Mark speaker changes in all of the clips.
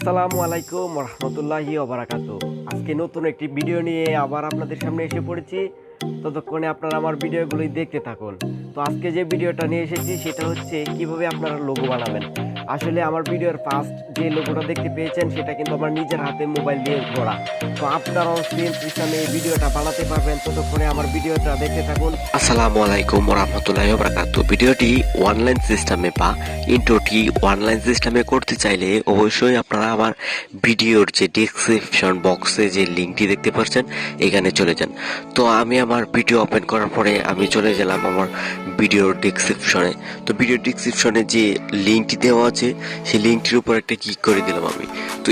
Speaker 1: আসসালামু আলাইকুম রহমতুল্লাহি ওবারাকাতু। আজকে নতুন একটি ভিডিও নিয়ে আবার আপনাদের সামনে এসে পড়েছি। ততক্ষণে আপনারা আমার ভিডিওগুলোই দেখতে থাকুন। তো আজকে যে ভিডিওটা নিয়ে এসেছি সেটা হচ্ছে কিভাবে আপনারা লোগো বানাবেন। আসলে আমার ভিডিওর ফার্স্ট যে লোগোটা দেখতে পেয়েছেন সেটা কিন্তু আমার নিজের হাতে মোবাইল দিয়ে করা। তো আপনারাও সেম সিস্টেমে এই ভিডিওটা বানাতে পারবেন। ততক্ষণে আমার ভিডিওটা দেখতে থাকুন।
Speaker 2: আসসালামু আলাইকুম রহমতুল্লাহি ওবারাকাতু। ভিডিওটি অনলাইন সিস্টেমে বা ইন্ট্রোটি অনলাইন সিস্টেমে করতে চাইলে অবশ্যই আপনারা আমার ভিডিওর যে ডেসক্রিপশন বক্সে যে লিঙ্কটি দেখতে পাচ্ছেন এখানে চলে যান। তো আমি আমার ভিডিও ওপেন করার পরে আমি চলে গেলাম আমার ভিডিওর ডেসক্রিপশনে। তো ভিডিও ডেসক্রিপশনে যে লিঙ্কটি দেওয়া আছে সেই লিঙ্কটির উপর একটা ক্লিক করে দিলাম আমি। তো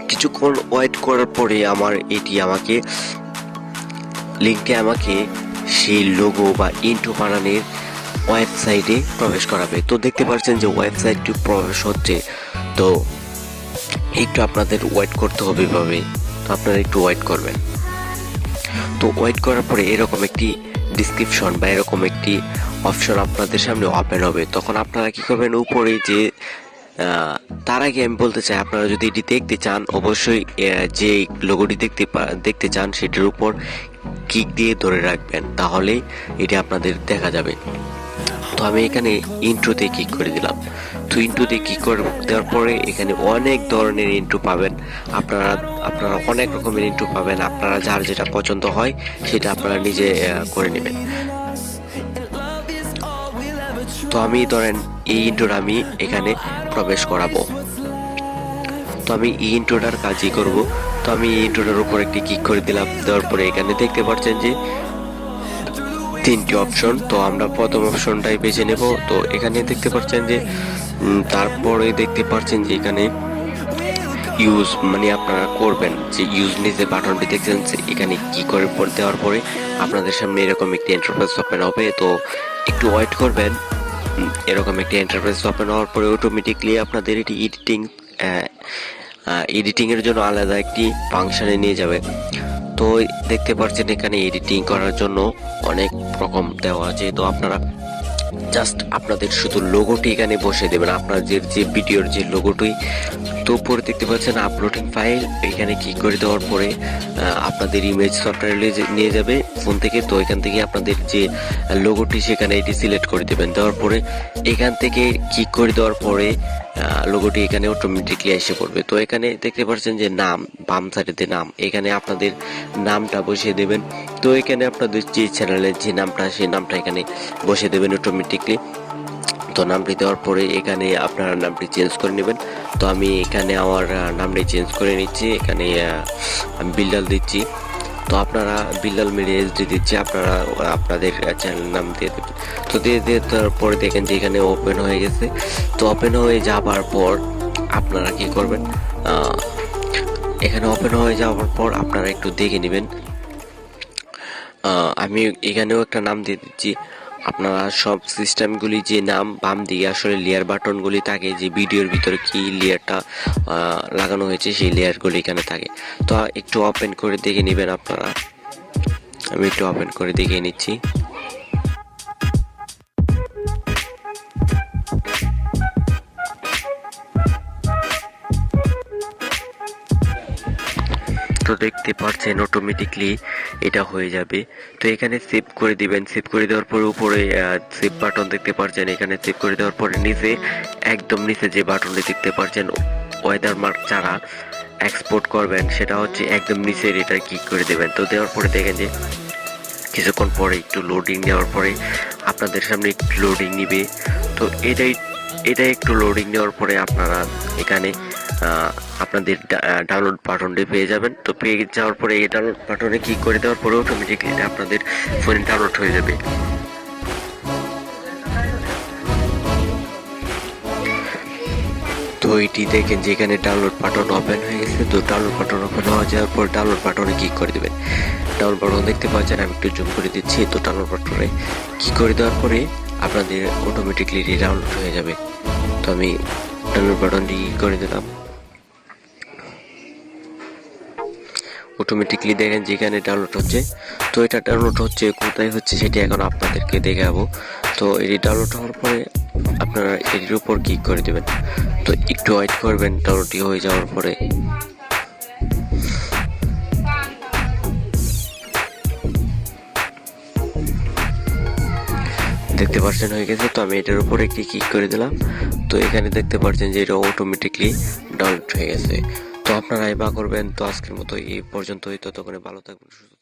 Speaker 2: কিছুক্ষণ ওয়েট করার পরে আমার এটি আমাকে লিঙ্কটি আমাকে সেই লোগো বা ইন্ট্রো বানানোর ওয়েবসাইটে প্রবেশ করাবে। তো দেখতে পাচ্ছেন যে ওয়েবসাইটটি প্রবেশ হচ্ছে। তো একটু আপনাদের ওয়েট করতে হবে এভাবে। তো আপনারা একটু ওয়েট করবেন। তো ওয়েট করার পরে এরকম একটি ডিসক্রিপশন বা এরকম একটি অপশন আপনাদের সামনে ওপেন হবে। তখন আপনারা কি করবেন, উপরে যে তার আগে আমি বলতে চাই, আপনারা যদি এটি দেখতে চান অবশ্যই যে লোগোটি দেখতে চান সেটির উপর ক্লিক দিয়ে ধরে রাখবেন, তাহলে এটি আপনাদের দেখা যাবে। তো আমি এখানে ইন্ট্রোতে ক্লিক করে দিলাম। তো ইন্ট্রোতে ক্লিক করে দেওয়ার পরে এখানে অনেক ধরনের ইন্ট্রো পাবেন। আপনারা অনেক রকমের ইন্ট্রো পাবেন। আপনারা যার যেটা পছন্দ হয় সেটা আপনারা নিজে করে নেবেন। তো আমি ধরেন এই ইন্ট্রোটা আমি এখানে প্রবেশ করাবো। তো আমি এই ইন্ট্রোটার কাজই করব। তো আমি এই ইন্ট্রোটার উপর একটি ক্লিক করে দিলাম। দেওয়ার পরে এখানে দেখতে পাচ্ছেন যে তিনটি অপশন। তো আমরা প্রথম অপশনটাই বেছে নেব। তো এখানে দেখতে পাচ্ছেন যে তারপরে দেখতে পাচ্ছেন যে এখানে ইউজ মানে আপনারা করবেন যে ইউজ নিজে বাটনটি দেখছেন, এখানে কি করে দেওয়ার পরে আপনাদের সামনে এরকম একটি ইন্টারফেস ওপেন হবে। তো একটু ওয়েট করবেন। এরকম একটি ইন্টারফেস ওপেন হওয়ার পরে অটোমেটিকলি আপনাদের এটি এডিটিং এর জন্য আলাদা একটি ফাংশনে নিয়ে যাবে। তো দেখতে পাচ্ছেন এখানে এডিটিং করার জন্য অনেক রকম দেওয়া আছে। তো আপনারা জাস্ট আপনাদের শুধু লোগোটি এখানে বসিয়ে দেবেন, আপনাদের যে ভিডিওর যে লোগোটি। তো উপরে দেখতে পাচ্ছেন আপলোডিং ফাইল, এখানে ক্লিক করে দেওয়ার পরে আপনাদের ইমেজ সফটওয়্যারে নিয়ে যাবে ফোন থেকে। তো এখান থেকে আপনাদের যে লোগোটি সেখানে এটি সিলেক্ট করে দেবেন। দেওয়ার পরে এখান থেকে ক্লিক করে দেওয়ার পরে লোগোটি এখানে অটোমেটিকলি এসে পড়বে। তো এখানে দেখতে পাচ্ছেন যে নাম, বাম সাইডে নাম, এখানে আপনাদের নামটা বসিয়ে দেবেন। তো এখানে আপনাদের যে চ্যানেলের যে নামটা সেই নামটা এখানে বসিয়ে দেবেন অটোমেটিকলি। তো নামটি দেওয়ার পরে এখানে আপনারা নামটি চেঞ্জ করে নেবেন। তো আমি এখানে আমার নামটি চেঞ্জ করে নিচ্ছি। এখানে আমি বিল্লাল দিচ্ছি। তো আপনারা বিল্লাল মিডিয়া এইচডি দিচ্ছি, আপনারা আপনাদের চ্যানেল নাম দিয়ে দেবেন। তো দিয়ে দেওয়ার পরে দেখেন যে এখানে ওপেন হয়ে গেছে। তো ওপেন হয়ে যাবার পর আপনারা কি করবেন, এখানে ওপেন হয়ে যাওয়ার পর আপনারা একটু দেখে নেবেন। আমি এখানেও একটা নাম দিয়ে দিচ্ছি। আপনারা সব সিস্টেমগুলি যে নাম বাম দিকে আসলে লেয়ার বাটনগুলি থাকে, যে ভিডিওর ভিতরে কি লেয়ারটা লাগানো হয়েছে সেই লেয়ারগুলি এখানে থাকে। তো একটু ওপেন করে দেখে নেবেন আপনারা। আমি একটু ওপেন করে দেখে নিচ্ছি। তো দেখতে পাচ্ছেন অটোমেটিকলি এটা হয়ে যাবে। তো এখানে সেভ করে দিবেন। সেভ করে দেওয়ার পরে উপরে সেভ বাটন দেখতে পাচ্ছেন। এখানে সেভ করে দেওয়ার পরে নিচে একদম নিচে যে বাটনটি দেখতে পাচ্ছেন ওয়াটারমার্ক যারা এক্সপোর্ট করবেন সেটা হচ্ছে একদম নিচের, এটা ক্লিক করে দেবেন। তো দেওয়ার পরে দেখেন যে কিছুক্ষণ পরে একটু লোডিং নেওয়ার পরে আপনাদের সামনে একটু লোডিং নিবে। তো এটাই একটু লোডিং নেওয়ার পরে আপনারা এখানে আপনাদের ডাউনলোড বাটনটি পেয়ে যাবেন। তো পেয়ে যাওয়ার পরে এই ডাউনলোড বাটনে ক্লিক করে দেওয়ার পরে অটোমেটিকলি এটা আপনাদের ফোনে ডাউনলোড হয়ে যাবে। তো এটি দেখেন যে এখানে ডাউনলোড বাটন ওপেন হয়ে গেছে। তো ডাউনলোড বাটন ওপেন হয়ে যাওয়ার পর ডাউনলোড বাটনে ক্লিক করে দেবেন। ডাউনলোড বাটন দেখতে পাচ্ছেন, আমি একটু জুম করে দিচ্ছি। তো ডাউনলোড বাটনে ক্লিক করে দেওয়ার পরে আপনাদের অটোমেটিকলি ডাউনলোড হয়ে যাবে। তো আমি ডাউনলোড বাটনটি ক্লিক করে দিলাম। অটোমেটিকলি দেখেন যেখানে ডাউনলোড হচ্ছে। তো এটা ডাউনলোড হচ্ছে কোথায় হচ্ছে সেটি এখন আপনাদেরকে দেখাবো। তো এটি ডাউনলোড হওয়ার পরে আপনারা এটির উপর ক্লিক করে দেবেন। তো একটু ওয়েট করবেন ডাউনলোডটি হয়ে যাওয়ার পরে। দেখতে পাচ্ছেন হয়ে গেছে। তো আমি এটার উপরে একটি ক্লিক করে দিলাম। তো এখানে দেখতে পাচ্ছেন যে এটা অটোমেটিকলি ডাউনলোড হয়ে গেছে। তো আপনারা এবার করবেন। তো আজকের মতো এই পর্যন্তই। ততক্ষণে ভালো থাকবেন, সুস্থ